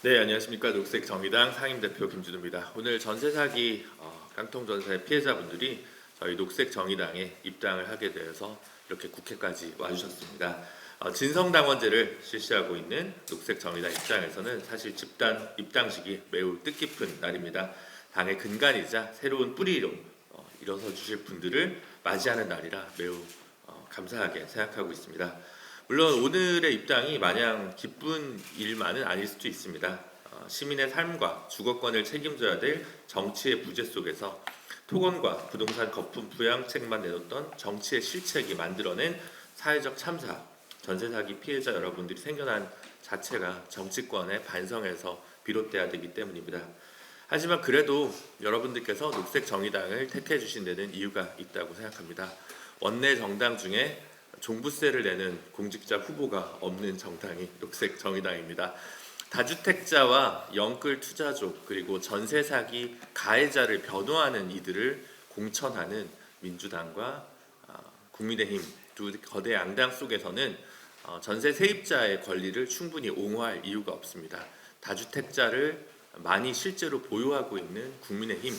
네, 안녕하십니까. 녹색정의당 상임대표 김준우입니다. 오늘 전세 사기 깡통 전세 피해자분들이 저희 녹색정의당에 입당을 하게 되어서 이렇게 국회까지 와주셨습니다. 진성당원제를 실시하고 있는 녹색정의당 입장에서는 사실 집단 입당식이 매우 뜻깊은 날입니다. 당의 근간이자 새로운 뿌리로 일어서 주실 분들을 맞이하는 날이라 매우 감사하게 생각하고 있습니다. 물론 오늘의 입당이 마냥 기쁜 일만은 아닐 수도 있습니다. 시민의 삶과 주거권을 책임져야 될 정치의 부재 속에서 토건과 부동산 거품 부양책만 내놓던 정치의 실책이 만들어낸 사회적 참사, 전세 사기 피해자 여러분들이 생겨난 자체가 정치권의 반성에서 비롯돼야 되기 때문입니다. 하지만 그래도 여러분들께서 녹색정의당을 택해 주신 데는 이유가 있다고 생각합니다. 원내 정당 중에 종부세를 내는 공직자 후보가 없는 정당이 녹색정의당입니다. 다주택자와 영끌 투자족 그리고 전세 사기 가해자를 변호하는 이들을 공천하는 민주당과 국민의힘 두 거대 양당 속에서는 전세 세입자의 권리를 충분히 옹호할 이유가 없습니다. 다주택자를 많이 실제로 보유하고 있는 국민의힘,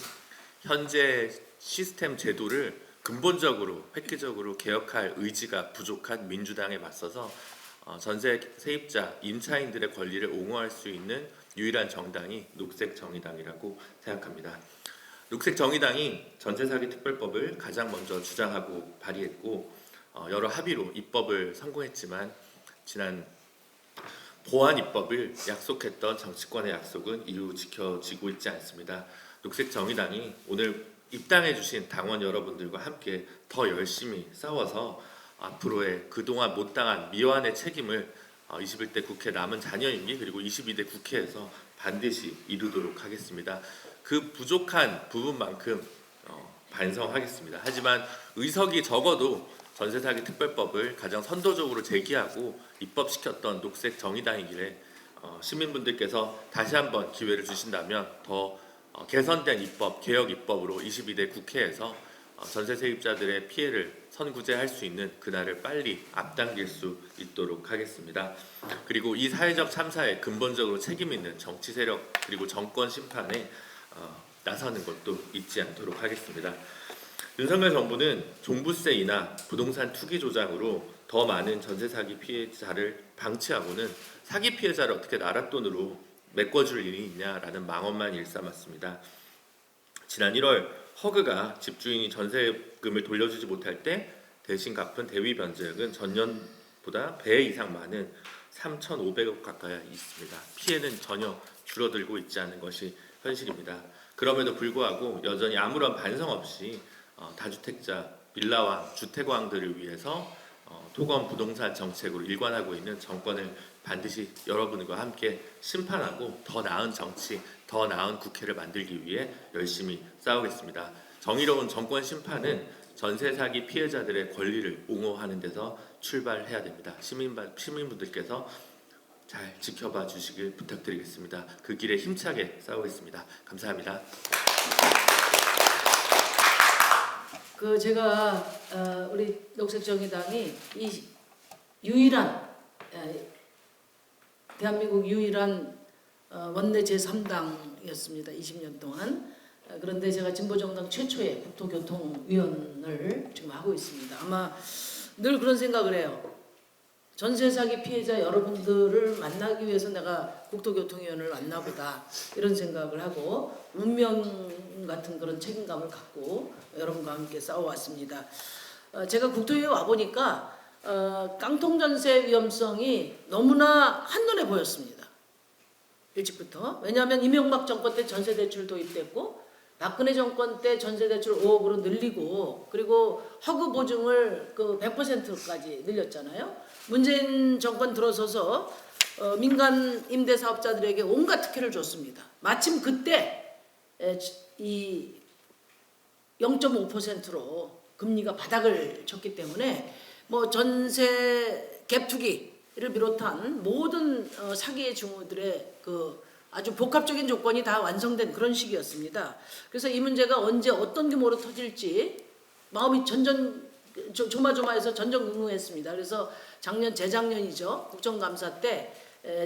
현재 시스템 제도를 근본적으로 획기적으로 개혁할 의지가 부족한 민주당에 맞서서 전세 세입자, 임차인들의 권리를 옹호할 수 있는 유일한 정당이 녹색정의당이라고 생각합니다. 녹색정의당이 전세사기 특별법을 가장 먼저 주장하고 발의했고 여러 합의로 입법을 성공했지만 지난 보완 입법을 약속했던 정치권의 약속은 이후 지켜지고 있지 않습니다. 녹색정의당이 오늘 입당해 주신 당원 여러분들과 함께 더 열심히 싸워서 앞으로의 그동안 못당한 미완의 책임을 21대 국회 남은 잔여임기 그리고 22대 국회에서 반드시 이루도록 하겠습니다. 그 부족한 부분만큼 반성하겠습니다. 하지만 의석이 적어도 전세사기 특별법을 가장 선도적으로 제기하고 입법시켰던 녹색정의당이기에 시민분들께서 다시 한번 기회를 주신다면 더 개선된 입법, 개혁 입법으로 22대 국회에서 전세 세입자들의 피해를 선구제할 수 있는 그날을 빨리 앞당길 수 있도록 하겠습니다. 그리고 이 사회적 참사에 근본적으로 책임 있는 정치 세력 그리고 정권 심판에 나서는 것도 잊지 않도록 하겠습니다. 윤석열 정부는 종부세이나 부동산 투기 조장으로 더 많은 전세 사기 피해자를 방치하고는 사기 피해자를 어떻게 나라 돈으로 메꿔줄 일이 있냐라는 망언만 일삼았습니다. 지난 1월 허그가 집주인이 전세금을 돌려주지 못할 때 대신 갚은 대위 변제액은 전년보다 배 이상 많은 3,500억 가까이 있습니다. 피해는 전혀 줄어들고 있지 않은 것이 현실입니다. 그럼에도 불구하고 여전히 아무런 반성 없이 다주택자, 빌라왕, 주택왕들을 위해서 토건 부동산 정책으로 일관하고 있는 정권을 반드시 여러분과 함께 심판하고 더 나은 정치, 더 나은 국회를 만들기 위해 열심히 싸우겠습니다. 정의로운 정권 심판은 전세 사기 피해자들의 권리를 옹호하는 데서 출발해야 됩니다. 시민분들께서 잘 지켜봐 주시길 부탁드리겠습니다. 그 길에 힘차게 싸우겠습니다. 감사합니다. 제가 우리 녹색정의당이 이 유일한 대한민국 유일한 원내 제3당이었습니다. 20년 동안. 그런데 제가 진보정당 최초의 국토교통위원을 지금 하고 있습니다. 아마 늘 그런 생각을 해요. 전세 사기 피해자 여러분들을 만나기 위해서 내가 국토교통위원을 만나보다 이런 생각을 하고 운명 같은 그런 책임감을 갖고 여러분과 함께 싸워왔습니다. 제가 국토위에 와보니까 깡통전세 위험성이 너무나 한눈에 보였습니다. 일찍부터. 왜냐하면 이명박 정권 때 전세대출 도입됐고 박근혜 정권 때 전세대출 5억으로 늘리고 그리고 허그 보증을 100%까지 늘렸잖아요. 문재인 정권 들어서서 민간 임대사업자들에게 온갖 특혜를 줬습니다. 마침 그때 이 0.5%로 금리가 바닥을 쳤기 때문에 뭐 전세 갭투기를 비롯한 모든 사기의 징후들의 아주 복합적인 조건이 다 완성된 그런 시기였습니다. 그래서 이 문제가 언제 어떤 규모로 터질지 마음이 조마조마해서 전전긍긍했습니다. 그래서 재작년이죠. 국정감사 때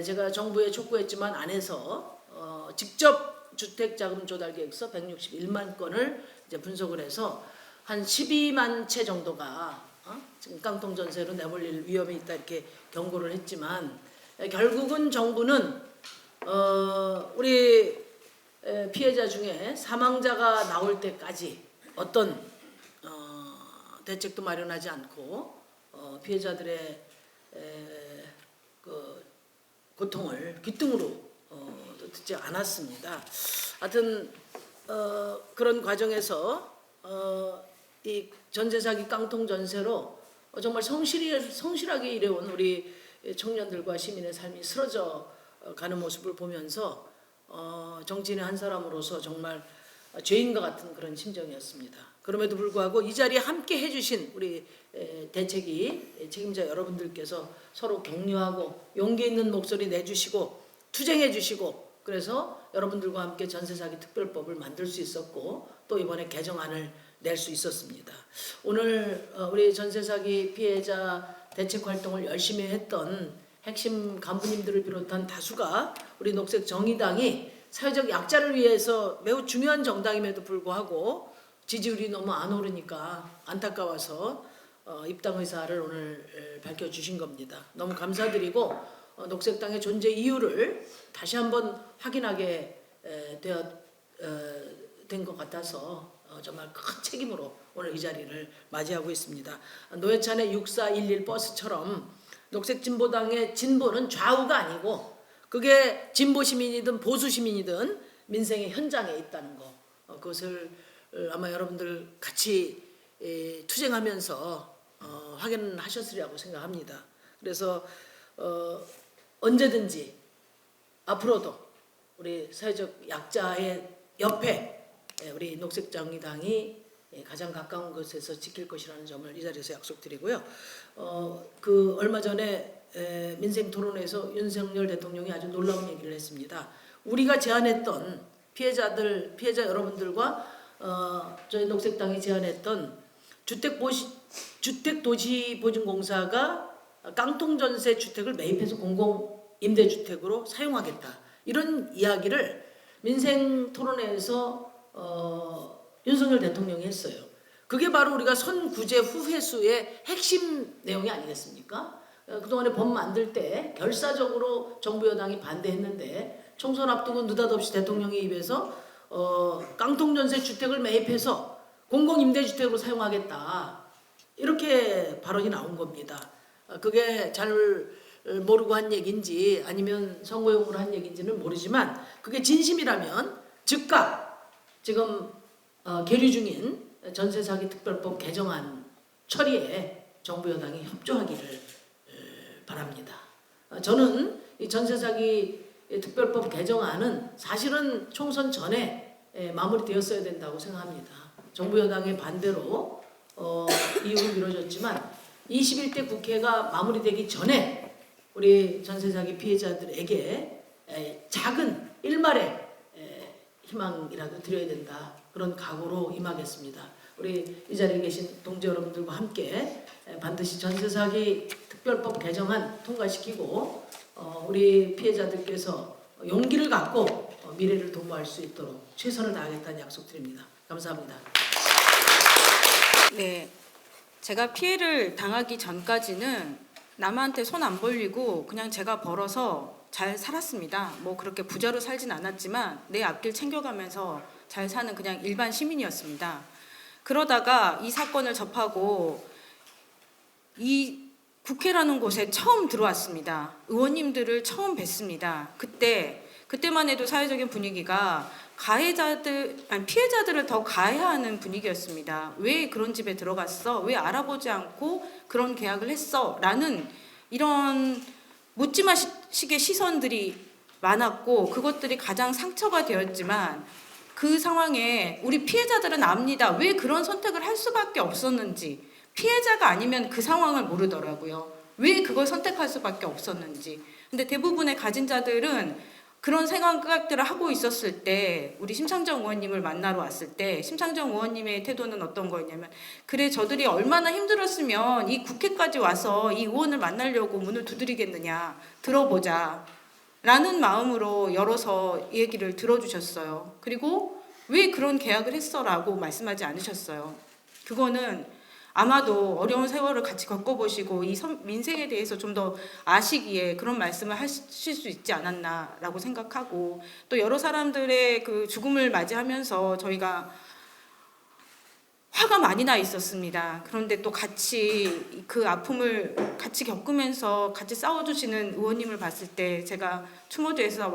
제가 정부에 촉구했지만 안 해서 직접 주택자금 조달계획서 161만 건을 이제 분석을 해서 한 12만 채 정도가 지금 깡통 전세로 내몰릴 위험이 있다 이렇게 경고를 했지만 결국은 정부는 우리 피해자 중에 사망자가 나올 때까지 어떤 대책도 마련하지 않고 피해자들의 그 고통을 귓등으로 듣지 않았습니다. 하여튼 그런 과정에서 이 전세 사기 깡통 전세로 정말 성실하게 일해온 우리 청년들과 시민의 삶이 쓰러져 가는 모습을 보면서 정치인의 한 사람으로서 정말 죄인과 같은 그런 심정이었습니다. 그럼에도 불구하고 이 자리에 함께 해주신 우리 대책위 책임자 여러분들께서 서로 격려하고 용기 있는 목소리 내주시고 투쟁해주시고 그래서 여러분들과 함께 전세사기 특별법을 만들 수 있었고 또 이번에 개정안을 낼 수 있었습니다. 오늘 우리 전세사기 피해자 대책 활동을 열심히 했던 핵심 간부님들을 비롯한 다수가 우리 녹색정의당이 사회적 약자를 위해서 매우 중요한 정당임에도 불구하고 지지율이 너무 안 오르니까 안타까워서 입당 의사를 오늘 밝혀주신 겁니다. 너무 감사드리고 녹색당의 존재 이유를 다시 한번 확인하게 된 것 같아서 정말 큰 책임으로 오늘 이 자리를 맞이하고 있습니다. 노회찬의 6411 버스처럼 녹색진보당의 진보는 좌우가 아니고 그게 진보 시민이든 보수 시민이든 민생의 현장에 있다는 거 그것을 아마 여러분들 같이 투쟁하면서 확인하셨으리라고 생각합니다. 그래서 언제든지 앞으로도 우리 사회적 약자의 옆에 우리 녹색정의당이 가장 가까운 곳에서 지킬 것이라는 점을 이 자리에서 약속드리고요. 그 얼마 전에 민생 토론에서 윤석열 대통령이 아주 놀라운 얘기를 했습니다. 우리가 제안했던 피해자 여러분들과 저희 녹색당이 제안했던 주택도시보증공사가 깡통전세 주택을 매입해서 공공임대주택으로 사용하겠다. 이런 이야기를 민생 토론회에서 윤석열 대통령이 했어요. 그게 바로 우리가 선구제 후회수의 핵심 내용이 아니겠습니까? 그동안에 법 만들 때 결사적으로 정부 여당이 반대했는데 총선 앞두고 느닷없이 대통령의 입에서 깡통전세 주택을 매입해서 공공임대주택으로 사용하겠다. 이렇게 발언이 나온 겁니다. 그게 잘 모르고 한 얘기인지 아니면 선거용으로 한 얘기인지는 모르지만 그게 진심이라면 즉각 지금 계류 중인 전세사기 특별법 개정안 처리에 정부 여당이 협조하기를 바랍니다. 저는 이 전세사기 특별법 개정안은 사실은 총선 전에 마무리되었어야 된다고 생각합니다. 정부 여당의 반대로 이후로 미뤄졌지만 21대 국회가 마무리되기 전에 우리 전세사기 피해자들에게 작은 일말의 희망이라도 드려야 된다. 그런 각오로 임하겠습니다. 우리 이 자리에 계신 동지 여러분들과 함께 반드시 전세사기 특별법 개정안 통과시키고 우리 피해자들께서 용기를 갖고 미래를 도모할 수 있도록 최선을 다하겠다는 약속드립니다. 감사합니다. 네, 제가 피해를 당하기 전까지는 남한테 손 안 벌리고 그냥 제가 벌어서 잘 살았습니다. 뭐 그렇게 부자로 살진 않았지만 내 앞길 챙겨가면서 잘 사는 그냥 일반 시민이었습니다. 그러다가 이 사건을 접하고 이 국회라는 곳에 처음 들어왔습니다. 의원님들을 처음 뵀습니다. 그때만 해도 사회적인 분위기가 피해자들을 더 가해하는 분위기였습니다. 왜 그런 집에 들어갔어? 왜 알아보지 않고 그런 계약을 했어? 라는 이런 묻지마식의 시선들이 많았고 그것들이 가장 상처가 되었지만 그 상황에 우리 피해자들은 압니다. 왜 그런 선택을 할 수밖에 없었는지. 피해자가 아니면 그 상황을 모르더라고요. 왜 그걸 선택할 수밖에 없었는지. 근데 대부분의 가진 자들은 그런 생각들을 하고 있었을 때 우리 심상정 의원님을 만나러 왔을 때 심상정 의원님의 태도는 어떤 거였냐면, 그래 저들이 얼마나 힘들었으면 이 국회까지 와서 이 의원을 만나려고 문을 두드리겠느냐, 들어보자 라는 마음으로 열어서 얘기를 들어주셨어요. 그리고 왜 그런 계약을 했어? 라고 말씀하지 않으셨어요. 그거는 아마도 어려운 세월을 같이 겪어보시고 이 민생에 대해서 좀 더 아시기에 그런 말씀을 하실 수 있지 않았나라고 생각하고, 또 여러 사람들의 그 죽음을 맞이하면서 저희가 화가 많이 나 있었습니다. 그런데 또 같이 그 아픔을 같이 겪으면서 같이 싸워주시는 의원님을 봤을 때 제가 추모제에서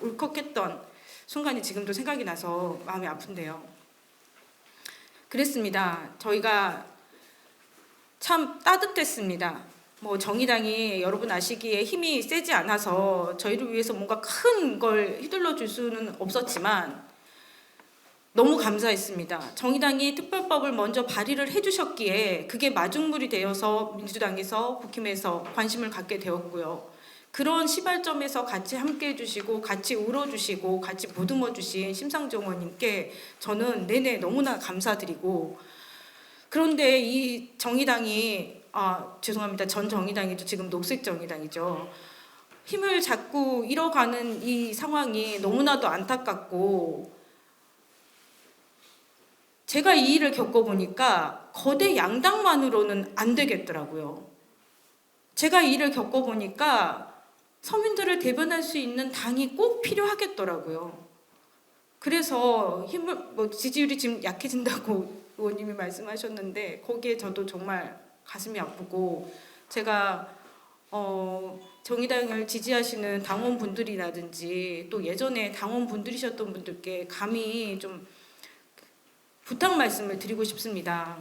울컥했던 순간이 지금도 생각이 나서 마음이 아픈데요. 그랬습니다. 저희가 참 따뜻했습니다. 뭐 정의당이 여러분 아시기에 힘이 세지 않아서 저희를 위해서 뭔가 큰 걸 휘둘러 줄 수는 없었지만 너무 감사했습니다. 정의당이 특별법을 먼저 발의를 해주셨기에 그게 마중물이 되어서 민주당에서 국힘에서 관심을 갖게 되었고요. 그런 시발점에서 같이 함께 해주시고 같이 울어주시고 같이 보듬어주신 심상정 의원님께 저는 내내 너무나 감사드리고, 그런데 이 정의당이 죄송합니다. 전 정의당이죠. 지금 녹색정의당이죠. 힘을 잡고 잃어가는 이 상황이 너무나도 안타깝고, 제가 이 일을 겪어보니까 거대 양당만으로는 안 되겠더라고요. 제가 이 일을 겪어보니까 서민들을 대변할 수 있는 당이 꼭 필요하겠더라고요. 그래서 지지율이 지금 약해진다고 의원님이 말씀하셨는데 거기에 저도 정말 가슴이 아프고, 제가 정의당을 지지하시는 당원분들이라든지 또 예전에 당원분들이셨던 분들께 감히 좀 부탁 말씀을 드리고 싶습니다.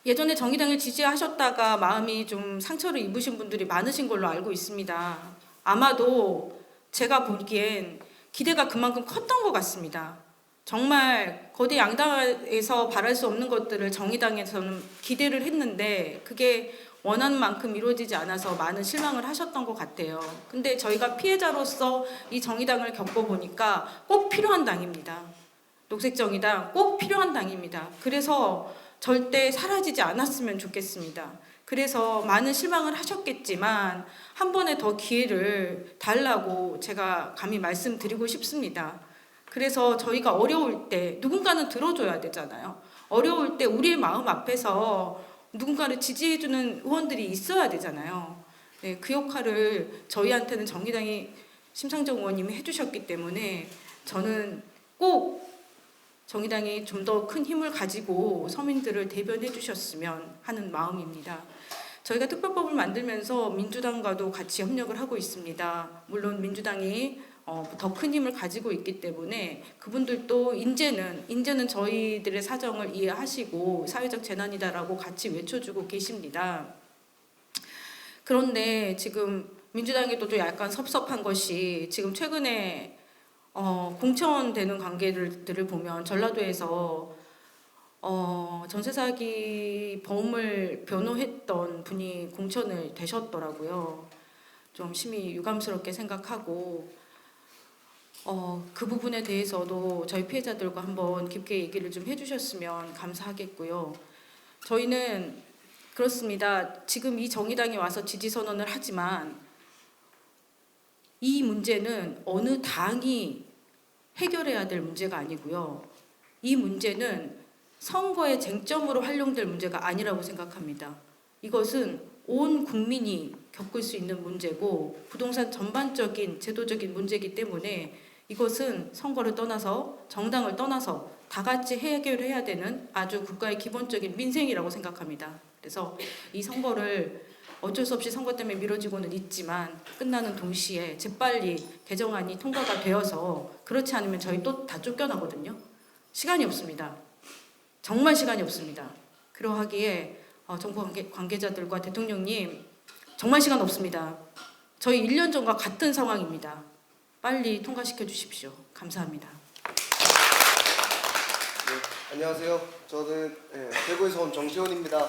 예전에 정의당을 지지하셨다가 마음이 좀 상처를 입으신 분들이 많으신 걸로 알고 있습니다. 아마도 제가 보기엔 기대가 그만큼 컸던 것 같습니다. 정말 거대 양당에서 바랄 수 없는 것들을 정의당에서는 기대를 했는데 그게 원하는 만큼 이루어지지 않아서 많은 실망을 하셨던 것 같아요. 근데 저희가 피해자로서 이 정의당을 겪어보니까 꼭 필요한 당입니다. 녹색정의당 꼭 필요한 당입니다. 그래서 절대 사라지지 않았으면 좋겠습니다. 그래서 많은 실망을 하셨겠지만 한 번에 더 기회를 달라고 제가 감히 말씀드리고 싶습니다. 그래서 저희가 어려울 때 누군가는 들어줘야 되잖아요. 어려울 때 우리의 마음 앞에서 누군가를 지지해주는 의원들이 있어야 되잖아요. 네, 그 역할을 저희한테는 정의당이 심상정 의원님이 해주셨기 때문에 저는 꼭 정의당이 좀 더 큰 힘을 가지고 서민들을 대변해 주셨으면 하는 마음입니다. 저희가 특별법을 만들면서 민주당과도 같이 협력을 하고 있습니다. 물론 민주당이 더 큰 힘을 가지고 있기 때문에 그분들도 인제는 저희들의 사정을 이해하시고 사회적 재난이다라고 같이 외쳐주고 계십니다. 그런데 지금 민주당에도 좀 약간 섭섭한 것이 지금 최근에 공천되는 관계들을 보면 전라도에서 전세 사기 범을 변호했던 분이 공천을 되셨더라고요. 좀 심히 유감스럽게 생각하고 그 부분에 대해서도 저희 피해자들과 한번 깊게 얘기를 좀 해주셨으면 감사하겠고요. 저희는 그렇습니다. 지금 이 정의당에 와서 지지 선언을 하지만 이 문제는 어느 당이 해결해야 될 문제가 아니고요. 이 문제는 선거의 쟁점으로 활용될 문제가 아니라고 생각합니다. 이것은 온 국민이 겪을 수 있는 문제고 부동산 전반적인 제도적인 문제이기 때문에 이것은 선거를 떠나서 정당을 떠나서 다 같이 해결해야 되는 아주 국가의 기본적인 민생이라고 생각합니다. 그래서 이 선거를 어쩔 수 없이 선거 때문에 미뤄지고는 있지만 끝나는 동시에 재빨리 개정안이 통과가 되어서, 그렇지 않으면 저희 또 다 쫓겨나거든요. 시간이 없습니다. 정말 시간이 없습니다. 그러하기에 정부 관계자들과 대통령님 정말 시간 없습니다. 저희 1년 전과 같은 상황입니다. 빨리 통과시켜 주십시오. 감사합니다. 네, 안녕하세요. 저는 대구에서 온 정시원입니다.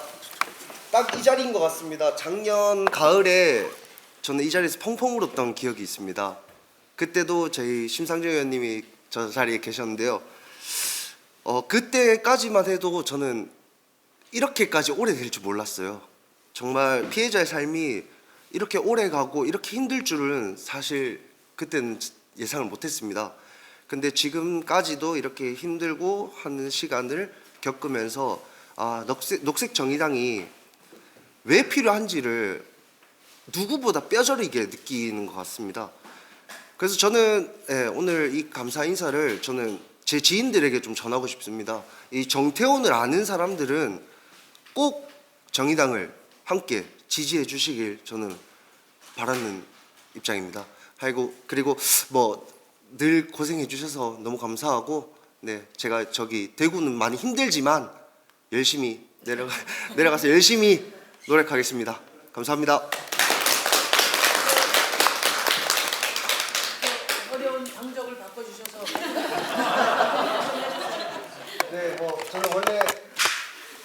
딱 이 자리인 것 같습니다. 작년 가을에 저는 이 자리에서 펑펑 울었던 기억이 있습니다. 그때도 저희 심상정 의원님이 저 자리에 계셨는데요. 그때까지만 해도 저는 이렇게까지 오래 될 줄 몰랐어요. 정말 피해자의 삶이 이렇게 오래 가고 이렇게 힘들 줄은 사실 그때는 예상을 못했습니다. 근데 지금까지도 이렇게 힘들고 하는 시간을 겪으면서 녹색 정의당이 왜 필요한지를 누구보다 뼈저리게 느끼는 것 같습니다. 그래서 저는 오늘 이 감사 인사를 저는 제 지인들에게 좀 전하고 싶습니다. 이 정태원을 아는 사람들은 꼭 정의당을 함께 지지해 주시길 저는 바라는 입장입니다. 그리고 뭐 늘 고생해 주셔서 너무 감사하고, 네, 제가 저기 대구는 많이 힘들지만 열심히 내려가서 열심히 노력하겠습니다. 감사합니다. 어려운 당적을 바꿔주셔서 네, 저는 원래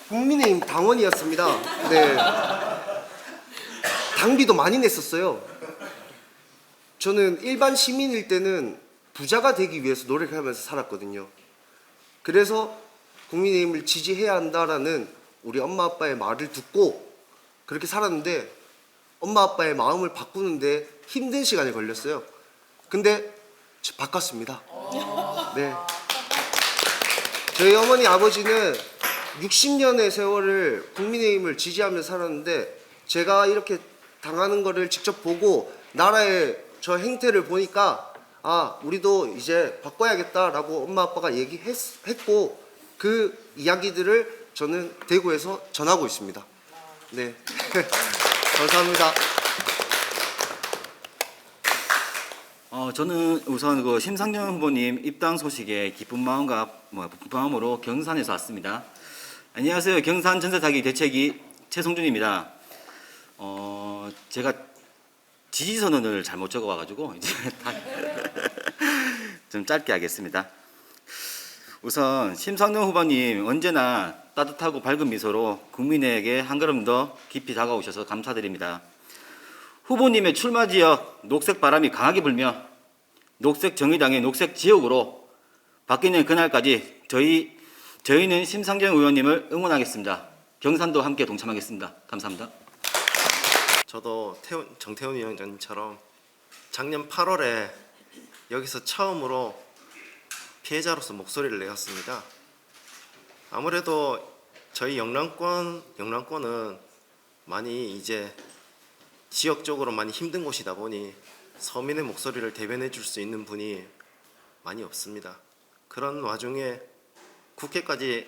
국민의힘 당원이었습니다. 네, 당비도 많이 냈었어요. 저는 일반 시민일 때는 부자가 되기 위해서 노력하면서 살았거든요. 그래서 국민의힘을 지지해야 한다라는 우리 엄마 아빠의 말을 듣고 그렇게 살았는데 엄마 아빠의 마음을 바꾸는데 힘든 시간이 걸렸어요. 근데 바꿨습니다. 네. 저희 어머니 아버지는 60년의 세월을 국민의힘을 지지하면서 살았는데 제가 이렇게 당하는 거를 직접 보고 나라의 저 행태를 보니까 우리도 이제 바꿔야겠다라고 엄마 아빠가 얘기했고 그 이야기들을 저는 대구에서 전하고 있습니다. 네. 감사합니다. 저는 우선 그 심상정 후보님 입당 소식에 기쁜 마음으로 경산에서 왔습니다. 안녕하세요. 경산 전세사기 대책위 최성준입니다. 제가 지지 선언을 잘못 적어와가지고 이제 좀 짧게 하겠습니다. 우선 심상정 후보님 언제나 따뜻하고 밝은 미소로 국민에게 한 걸음 더 깊이 다가오셔서 감사드립니다. 후보님의 출마 지역 녹색 바람이 강하게 불며 녹색 정의당의 녹색 지역으로 바뀌는 그날까지 저희는 심상정 의원님을 응원하겠습니다. 경산도 함께 동참하겠습니다. 감사합니다. 저도 정태훈 위원장님처럼 작년 8월에 여기서 처음으로 피해자로서 목소리를 내었습니다. 아무래도 저희 영남권은 많이 이제 지역적으로 많이 힘든 곳이다 보니 서민의 목소리를 대변해 줄 수 있는 분이 많이 없습니다. 그런 와중에 국회까지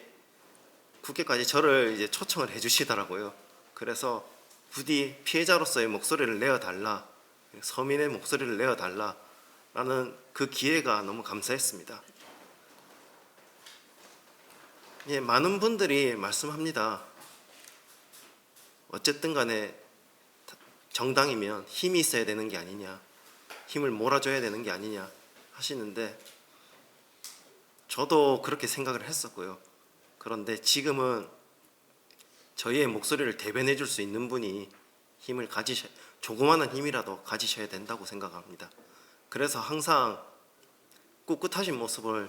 저를 이제 초청을 해주시더라고요. 그래서 부디 피해자로서의 목소리를 내어달라, 서민의 목소리를 내어달라라는 그 기회가 너무 감사했습니다. 예, 많은 분들이 말씀합니다. 어쨌든 간에 정당이면 힘이 있어야 되는 게 아니냐, 힘을 몰아줘야 되는 게 아니냐 하시는데 저도 그렇게 생각을 했었고요. 그런데 지금은 저희의 목소리를 대변해 줄 수 있는 분이 조그마한 힘이라도 가지셔야 된다고 생각합니다. 그래서 항상 꿋꿋하신 모습을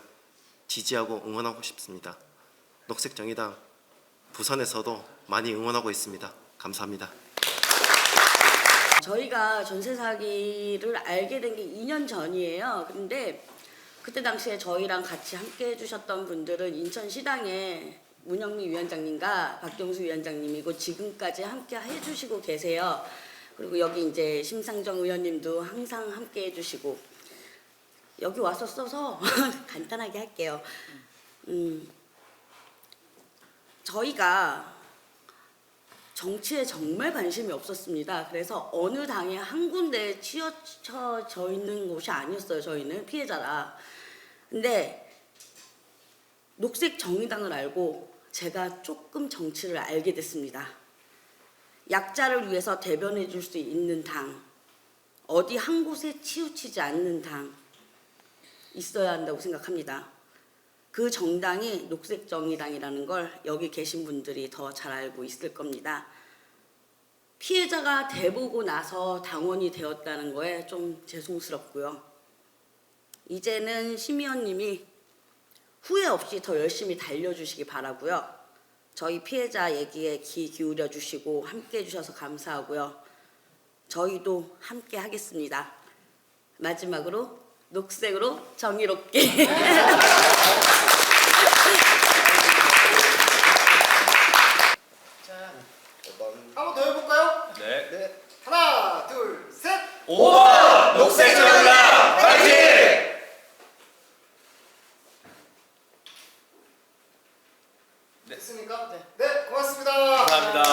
지지하고 응원하고 싶습니다. 녹색정의당 부산에서도 많이 응원하고 있습니다. 감사합니다. 저희가 전세 사기를 알게 된 게 2년 전이에요. 그런데 그때 당시에 저희랑 같이 함께 해주셨던 분들은 인천시당의 문영미 위원장님과 박경수 위원장님이고 지금까지 함께 해주시고 계세요. 그리고 여기 이제 심상정 의원님도 항상 함께 해주시고 여기 와서 써서 간단하게 할게요. 저희가 정치에 정말 관심이 없었습니다. 그래서 어느 당에 한 군데에 치여져 있는 곳이 아니었어요. 저희는 피해자라. 근데 녹색 정의당을 알고 제가 조금 정치를 알게 됐습니다. 약자를 위해서 대변해 줄 수 있는 당, 어디 한 곳에 치우치지 않는 당 있어야 한다고 생각합니다. 그 정당이 녹색 정의당이라는 걸 여기 계신 분들이 더 잘 알고 있을 겁니다. 피해자가 돼보고 나서 당원이 되었다는 거에 좀 죄송스럽고요. 이제는 심의원님이 후회 없이 더 열심히 달려주시기 바라고요. 저희 피해자 얘기에 귀 기울여 주시고 함께 해주셔서 감사하고요. 저희도 함께 하겠습니다. 마지막으로 녹색으로 정의롭게. 한번 더 해볼까요? 네. 네. 하나, 둘, 셋. 5번 녹색 정의당 파이팅! 됐습니까? 네. 네, 고맙습니다. 감사합니다.